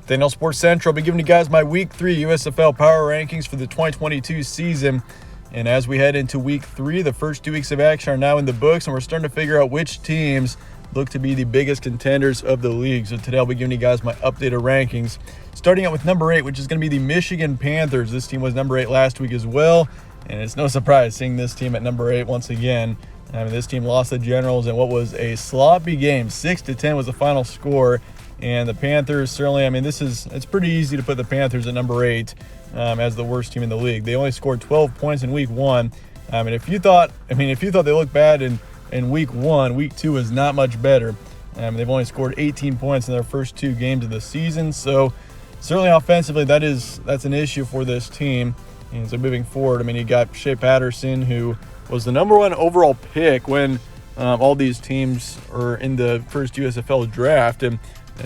Daniel Sports Central. I'll be giving you guys my Week 3 USFL Power Rankings for the 2022 season. And as we head into Week 3, the first 2 weeks of action are now in the books, and we're starting to figure out which teams look to be the biggest contenders of the league. So today I'll be giving you guys my updated rankings. Starting out with number 8, which is going to be the Michigan Panthers. This team was number 8 last week as well, and it's no surprise seeing this team at number 8 once again. This team lost the Generals in what was a sloppy game. 6-10 was the final score. And the Panthers, certainly, it's pretty easy to put the Panthers at number 8 as the worst team in the league. They only scored 12 points in Week 1. And if you thought they looked bad in Week 1, Week 2 is not much better. They've only scored 18 points in their first 2 games of the season. So certainly offensively, that's an issue for this team. And so moving forward, you got Shea Patterson, who was the number 1 overall pick when all these teams are in the first USFL draft. And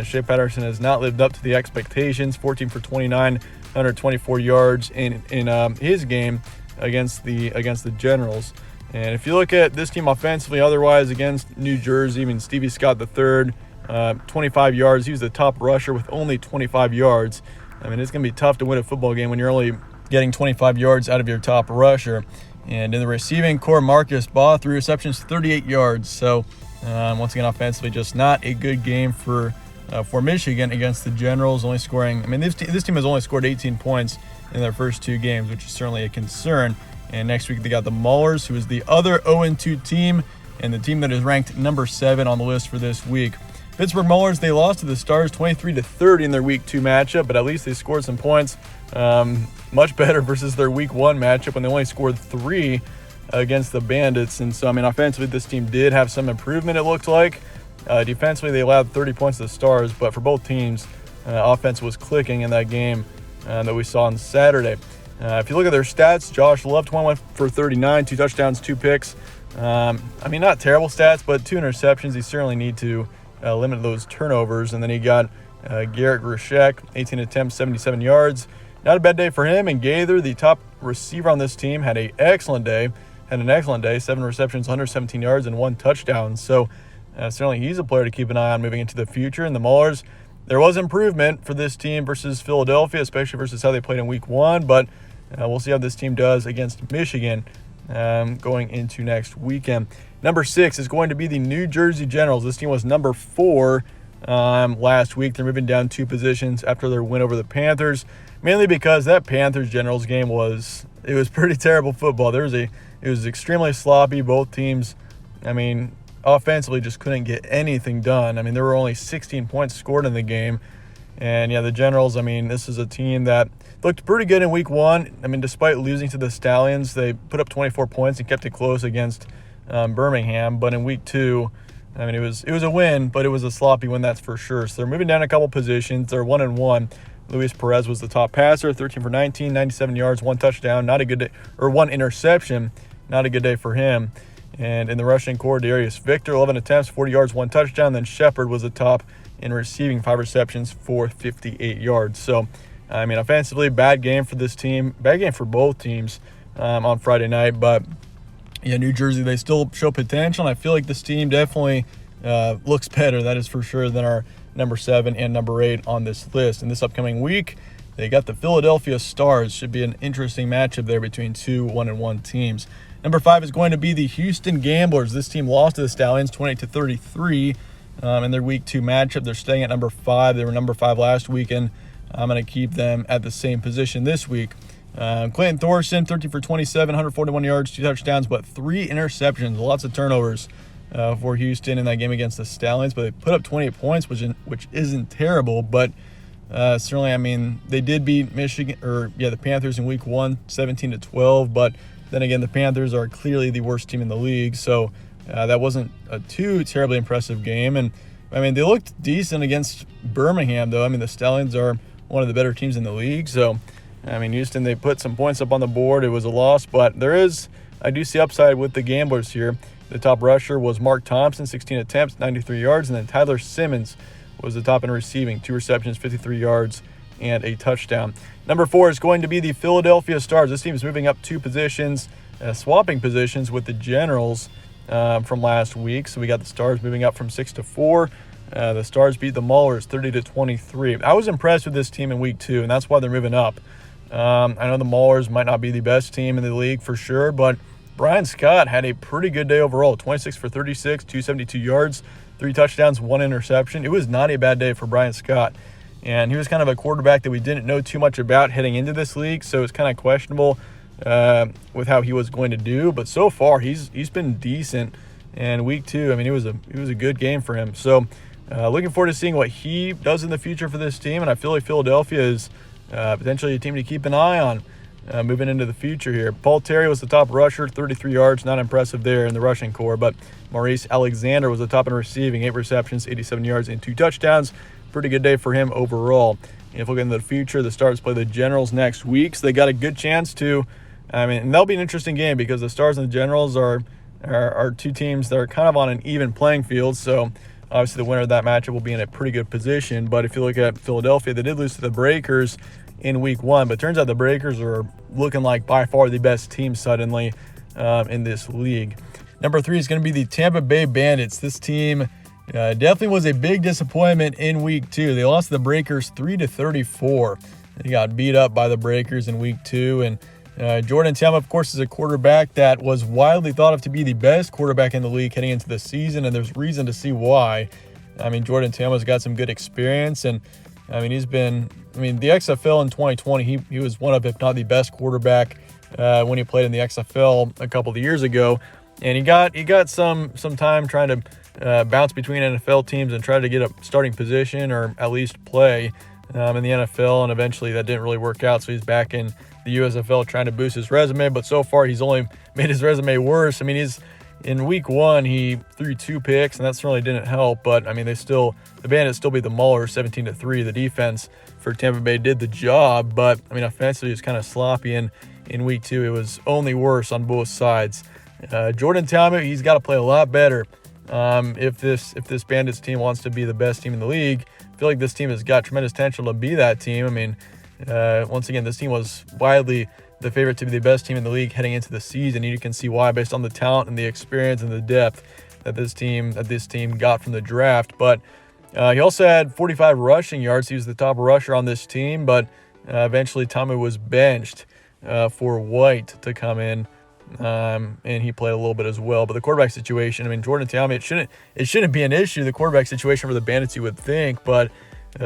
Shea Patterson has not lived up to the expectations. 14 for 29, 124 yards in his game against the Generals. And if you look at this team offensively, otherwise against New Jersey, Stevie Scott III, 25 yards. He was the top rusher with only 25 yards. It's going to be tough to win a football game when you're only getting 25 yards out of your top rusher. And in the receiving core, Marcus Baugh, 3 receptions, 38 yards. So once again, offensively, just not a good game for Michigan against the Generals. Only scoring, this team has only scored 18 points in their first 2 games, which is certainly a concern. And next week they got the Maulers, who is the other 0-2 team, and the team that is ranked number 7 on the list for this week. Pittsburgh Maulers, they lost to the Stars 23-30 in their Week 2 matchup, but at least they scored some points. Much better versus their Week 1 matchup when they only scored 3 against the Bandits. And so, offensively, this team did have some improvement, it looked like. Defensively, they allowed 30 points to the Stars, but for both teams, offense was clicking in that game that we saw on Saturday. If you look at their stats, Josh Love, 21 for 39, 2 touchdowns, 2 picks. Not terrible stats, but 2 interceptions. You certainly need to limit those turnovers. And then he got Garrett Grishek, 18 attempts, 77 yards. Not a bad day for him. And Gaither, the top receiver on this team, had an excellent day. 7 receptions, 117 yards, and 1 touchdown. So certainly he's a player to keep an eye on moving into the future. And the Maulers, there was improvement for this team versus Philadelphia, especially versus how they played in Week 1. But we'll see how this team does against Michigan going into next weekend. Number 6 is going to be the New Jersey Generals. This team was number 4 last week. They're moving down 2 positions after their win over the Panthers, mainly because that Panthers-Generals game was pretty terrible football. It was extremely sloppy. Both teams, offensively just couldn't get anything done. There were only 16 points scored in the game. And the Generals, this is a team that looked pretty good in Week 1. Despite losing to the Stallions, they put up 24 points and kept it close against Birmingham. But in Week 2, it was a win, but it was a sloppy win, that's for sure. So they're moving down a couple positions. They're 1-1. Luis Perez was the top passer, 13 for 19, 97 yards, 1 touchdown. Not a good day, or 1 interception. Not a good day for him. And in the rushing core, Darius Victor, 11 attempts, 40 yards, 1 touchdown. Then Shepard was the top in receiving, 5 receptions for 58 yards. So, offensively, bad game for this team. Bad game for both teams on Friday night. But, New Jersey, they still show potential. And I feel like this team definitely looks better, that is for sure, than our number 7 and number 8 on this list. And this upcoming week, they got the Philadelphia Stars. Should be an interesting matchup there between 2 1-1 teams. Number 5 is going to be the Houston Gamblers. This team lost to the Stallions 28-33 in their Week 2 matchup. They're staying at number 5. They were number 5 last week, and I'm going to keep them at the same position this week. Clayton Thorson, 13 for 27, 141 yards, 2 touchdowns, but 3 interceptions. Lots of turnovers for Houston in that game against the Stallions, but they put up 28 points, which isn't terrible. But certainly, they did beat the Panthers in Week 1, 17-12. But then again, the Panthers are clearly the worst team in the league, so that wasn't a too terribly impressive game. And they looked decent against Birmingham, though. The Stallions are one of the better teams in the league. So, Houston, they put some points up on the board. It was a loss, but I do see upside with the Gamblers here. The top rusher was Mark Thompson, 16 attempts, 93 yards, and then Tyler Simmons was the top in receiving, 2 receptions, 53 yards, and a touchdown. Number 4 is going to be the Philadelphia Stars. This team is moving up 2 positions, swapping positions with the Generals from last week. So we got the Stars moving up from 6 to 4. The Stars beat the Maulers 30-23. I was impressed with this team in week 2, and that's why they're moving up. I know the Maulers might not be the best team in the league for sure, but Brian Scott had a pretty good day overall. 26 for 36, 272 yards, 3 touchdowns, 1 interception. It was not a bad day for Brian Scott. And he was kind of a quarterback that we didn't know too much about heading into this league, so it's kind of questionable with how he was going to do. But so far, he's been decent. And week 2, I mean, it was a good game for him. So looking forward to seeing what he does in the future for this team. And I feel like Philadelphia is potentially a team to keep an eye on moving into the future here. Paul Terry was the top rusher, 33 yards, not impressive there in the rushing core. But Maurice Alexander was the top in receiving, 8 receptions, 87 yards, and 2 touchdowns. Pretty good day for him overall. And if we look into the future, the Stars play the Generals next week, so they got a good chance to. And that'll be an interesting game because the Stars and the Generals are 2 teams that are kind of on an even playing field. So obviously the winner of that matchup will be in a pretty good position. But if you look at Philadelphia, they did lose to the Breakers in week 1, but it turns out the Breakers are looking like by far the best team suddenly in this league. Number 3 is going to be the Tampa Bay Bandits. This team definitely was a big disappointment in week 2. They lost to the Breakers 30-34. They got beat up by the Breakers in week 2. And Jordan Tampa, of course, is a quarterback that was widely thought of to be the best quarterback in the league heading into the season, and there's reason to see why. I mean, Jordan Tampa's got some good experience, and I mean, the XFL in 2020, he was one of, if not the best quarterback when he played in the XFL a couple of years ago. And he got some time trying to bounce between NFL teams and try to get a starting position or at least play in the NFL. And eventually that didn't really work out. So he's back in the USFL trying to boost his resume. But so far he's only made his resume worse. I mean, in week 1, he threw 2 picks, and that certainly didn't help. But I mean, the Bandits still beat the Maulers 17-3. The defense for Tampa Bay did the job, but I mean, offensively, it was kind of sloppy. And in week 2, it was only worse on both sides. Jordan Tampa, he's got to play a lot better if this Bandits team wants to be the best team in the league. I feel like this team has got tremendous potential to be that team. I mean, once again, this team was widely the favorite to be the best team in the league heading into the season. You can see why based on the talent and the experience and the depth that this team got from the draft. But he also had 45 rushing yards. He was the top rusher on this team, but eventually Tommy was benched for White to come in, and he played a little bit as well. But the quarterback situation, I mean, Jordan Tommy, it shouldn't be an issue, the quarterback situation for the Bandits, you would think, but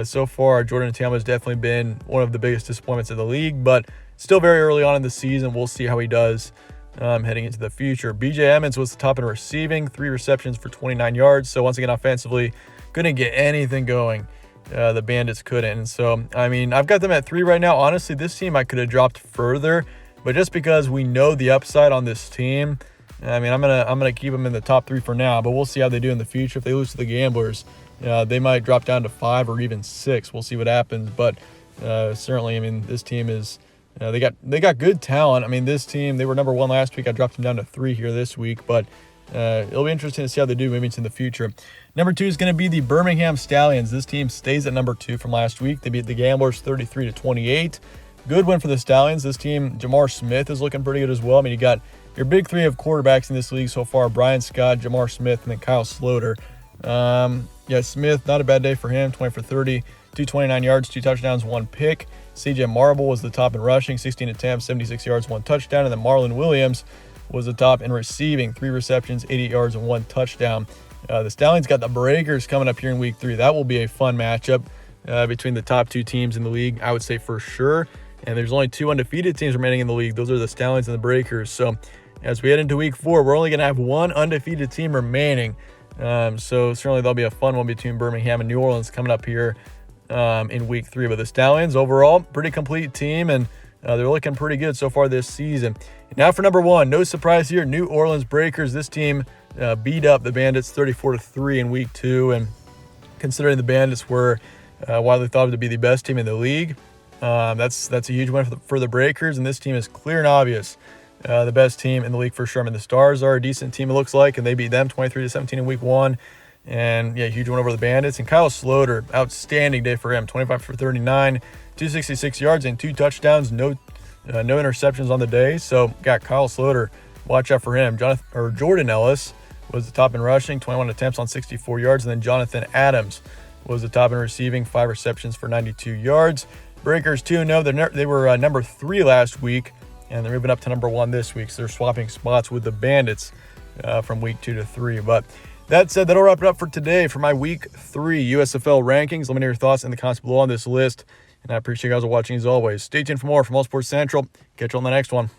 so far Jordan Tampa has definitely been one of the biggest disappointments of the league, but still very early on in the season. We'll see how he does heading into the future. B.J. Emmons was the top in receiving, 3 receptions for 29 yards. So once again, offensively, couldn't get anything going. The Bandits couldn't. And so, I mean, I've got them at 3 right now. Honestly, this team I could have dropped further, but just because we know the upside on this team, I mean, I'm gonna keep them in the top 3 for now. But we'll see how they do in the future. If they lose to the Gamblers, they might drop down to 5 or even 6. We'll see what happens. But certainly, I mean, this team is. They got good talent. I mean, this team, they were number 1 last week. I dropped them down to 3 here this week, but it'll be interesting to see how they do maybe in the future. Number 2 is going to be the Birmingham Stallions. This team stays at number 2 from last week. They beat the Gamblers 33-28. Good win for the Stallions. This team, Jamar Smith is looking pretty good as well. I mean, you got your big 3 of quarterbacks in this league so far: Brian Scott, Jamar Smith, and then Kyle Sloter. Smith, not a bad day for him. 20 for 30, 229 yards, 2 touchdowns, 1 pick. CJ Marble was the top in rushing, 16 attempts, 76 yards, 1 touchdown. And then Marlon Williams was the top in receiving, 3 receptions, 88 yards, and 1 touchdown. The Stallions got the Breakers coming up here in week 3. That will be a fun matchup between the top 2 teams in the league, I would say for sure. And there's only 2 undefeated teams remaining in the league. Those are the Stallions and the Breakers. So as we head into week 4, we're only going to have 1 undefeated team remaining. So certainly there'll be a fun one between Birmingham and New Orleans coming up here in week 3. But the Stallions overall, pretty complete team, and they're looking pretty good so far this season. And now for number 1, no surprise here, New Orleans Breakers. This team beat up the Bandits 34-3 in week 2, and considering the Bandits were widely thought to be the best team in the league, that's a huge win for the Breakers, and this team is clear and obvious the best team in the league for sure. I mean, the Stars are a decent team, it looks like, and they beat them 23-17 in week 1. And yeah, huge win over the Bandits. And Kyle Sloter, outstanding day for him. 25 for 39, 266 yards and 2 touchdowns. No interceptions on the day. So got Kyle Sloter. Watch out for him. Jordan Ellis was the top in rushing, 21 attempts on 64 yards. And then Jonathan Adams was the top in receiving, 5 receptions for 92 yards. Breakers 2-0. They were number 3 last week, and they're moving up to number 1 this week. So they're swapping spots with the Bandits from week 2 to 3. But that said, that'll wrap it up for today for my week 3 USFL rankings. Let me know your thoughts in the comments below on this list. And I appreciate you guys watching as always. Stay tuned for more from All Sports Central. Catch you on the next one.